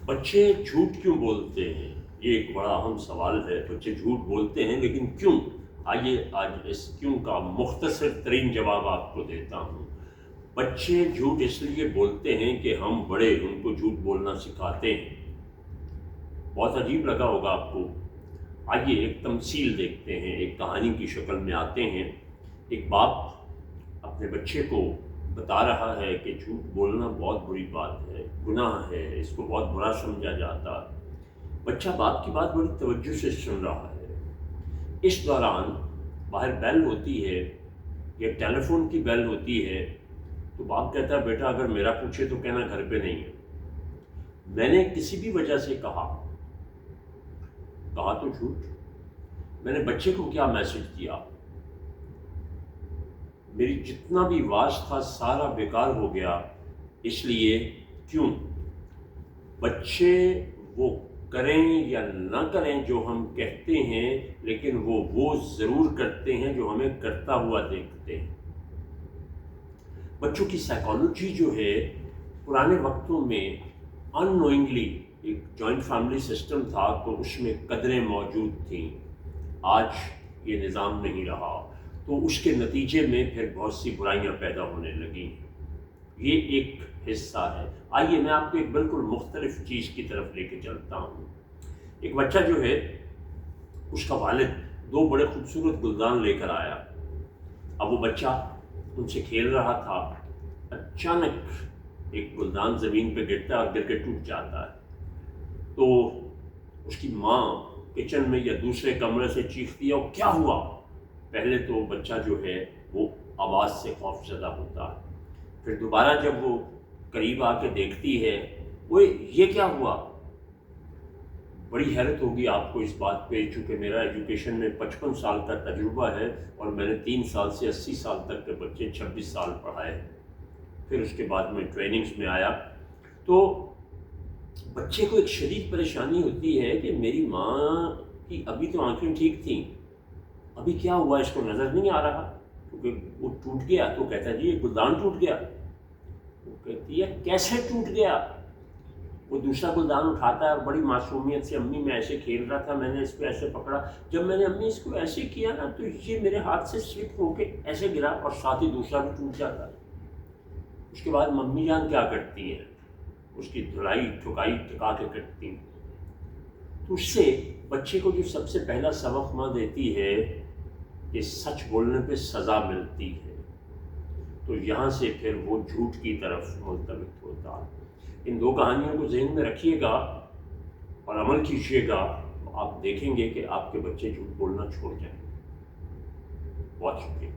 بچے جھوٹ کیوں بولتے ہیں؟ یہ ایک بڑا اہم سوال ہے۔ بچے جھوٹ بولتے ہیں لیکن کیوں؟ آئیے آج اس کیوں کا مختصر ترین جواب آپ کو دیتا ہوں۔ بچے جھوٹ اس لیے بولتے ہیں کہ ہم بڑے ان کو جھوٹ بولنا سکھاتے ہیں۔ بہت عجیب لگا ہوگا آپ کو۔ آئیے ایک تمثیل دیکھتے ہیں، ایک کہانی کی شکل میں آتے ہیں۔ ایک باپ اپنے بچے کو بتا رہا ہے کہ جھوٹ بولنا بہت بری بات ہے، گناہ ہے، اس کو بہت برا سمجھا جاتا ہے۔ بچہ باپ کی بات بڑی توجہ سے سن رہا ہے۔ اس دوران باہر بیل ہوتی ہے یا ٹیلی فون کی بیل ہوتی ہے تو باپ کہتا ہے بیٹا اگر میرا پوچھے تو کہنا گھر پہ نہیں ہے۔ میں نے کسی بھی وجہ سے کہا تو جھوٹ۔ میں نے بچے کو کیا میسج دیا؟ میری جتنا بھی واز تھا سارا بیکار ہو گیا۔ اس لیے کیوں؟ بچے وہ کریں یا نہ کریں جو ہم کہتے ہیں، لیکن وہ ضرور کرتے ہیں جو ہمیں کرتا ہوا دیکھتے ہیں۔ بچوں کی سائیکالوجی جو ہے، پرانے وقتوں میں ان نوئنگلی ایک جوائنٹ فیملی سسٹم تھا تو اس میں قدریں موجود تھیں۔ آج یہ نظام نہیں رہا تو اس کے نتیجے میں پھر بہت سی برائیاں پیدا ہونے لگیں۔ یہ ایک حصہ ہے۔ آئیے میں آپ کو ایک بالکل مختلف چیز کی طرف لے کے چلتا ہوں۔ ایک بچہ جو ہے، اس کا والد دو بڑے خوبصورت گلدان لے کر آیا۔ اب وہ بچہ ان سے کھیل رہا تھا، اچانک ایک گلدان زمین پہ گرتا ہے اور گر کے ٹوٹ جاتا ہے۔ تو اس کی ماں کچن میں یا دوسرے کمرے سے چیختی ہے اور کیا ہوا؟ پہلے تو بچہ جو ہے وہ آواز سے خوف زدہ ہوتا ہے، پھر دوبارہ جب وہ قریب آ کے دیکھتی ہے، وہ یہ کیا ہوا؟ بڑی حیرت ہوگی آپ کو اس بات پہ، چونکہ میرا ایجوکیشن میں 55 سال کا تجربہ ہے اور میں نے 3 سال سے 80 سال تک کے بچے 26 سال پڑھائے۔ پھر اس کے بعد میں ٹریننگز میں آیا تو بچے کو ایک شدید پریشانی ہوتی ہے کہ میری ماں کی ابھی تو آنکھیں ٹھیک تھیں، ابھی کیا ہوا؟ اس کو نظر نہیں آ رہا کیونکہ وہ ٹوٹ گیا۔ تو کہتا ہے جی یہ گلدان ٹوٹ گیا۔ وہ کہتی ہے کیسے ٹوٹ گیا؟ وہ دوسرا گلدان اٹھاتا ہے اور بڑی معصومیت سے امی میں ایسے کھیل رہا تھا، میں نے اس کو ایسے پکڑا، جب میں نے امی اس کو ایسے کیا نا تو یہ میرے ہاتھ سے سلپ ہو کے ایسے گرا اور ساتھ ہی دوسرا بھی ٹوٹ جاتا۔ اس کے بعد ممی جان کیا کرتی ہیں؟ اس کی دھلائی ٹھکائی ٹکا کے کرتی ہیں۔ تو اس سے بچے کو جو سب سے پہلا سبق ماں دیتی ہے کہ سچ بولنے پہ سزا ملتی ہے، تو یہاں سے پھر وہ جھوٹ کی طرف ملتوت ہوتا ہے۔ ان دو کہانیوں کو ذہن میں رکھیے گا اور عمل کیجیے گا، آپ دیکھیں گے کہ آپ کے بچے جھوٹ بولنا چھوڑ جائیں گے۔ بہت شکریہ۔